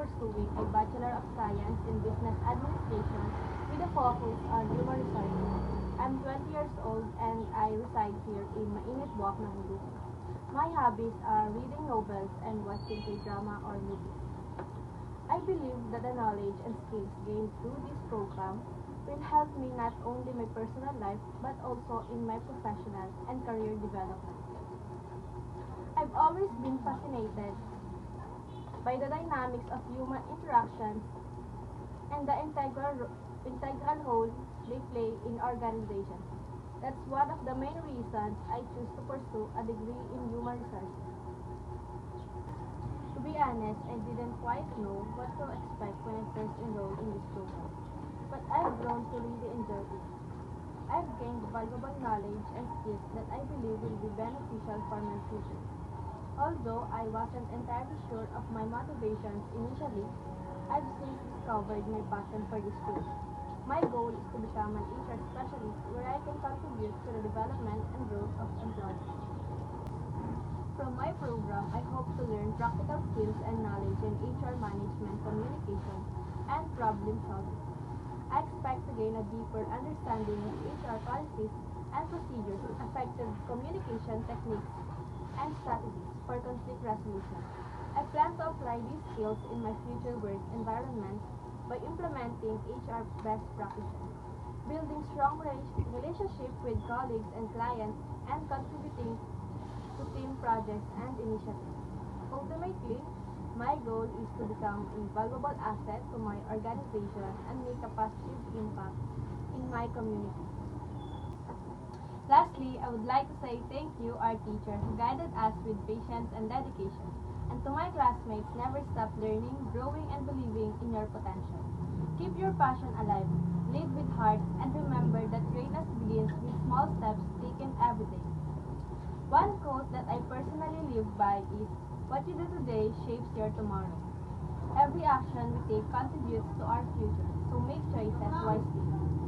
pursuing a Bachelor of Science in Business Administration with a focus on human resources. I'm 20 years old and I reside here in Mainit Buwak ng Bulusan. My hobbies are reading novels and watching K-drama or movies. I believe that the knowledge and skills gained through this program will help me not only in my personal life but also in my professional and career development. I've always been fascinated by the dynamics of human interactions and the integral role they play in organizations. That's one of the main reasons I choose to pursue a degree in human resources. To be honest, I didn't quite know what to expect when I first enrolled in this program, but I've grown to really enjoy it. I've gained valuable knowledge and skills that I believe will be beneficial for my future. Although I wasn't entirely sure of my motivations initially, I've since discovered my passion for this field. My goal is to become an HR specialist where I can contribute to the development and growth of employees. From my program, I hope to learn practical skills and knowledge in HR management, communication, and problem solving. I expect to gain a deeper understanding of HR policies and procedures, effective communication techniques, and strategies for conflict resolution. I plan to apply these skills in my future work environment by implementing HR best practices, building strong relationships with colleagues and clients, and contributing to team projects and initiatives. Ultimately, my goal is to become a valuable asset to my organization and make a positive impact in my community. Lastly, I would like to say thank you, our teacher, who guided us with patience and dedication. And to my classmates, never stop learning, growing, and believing in your potential. Keep your passion alive, lead with heart, and remember that greatness begins with small steps taken every day. One quote that I personally live by is, "What you do today shapes your tomorrow." Every action we take contributes to our future, so make choices wisely.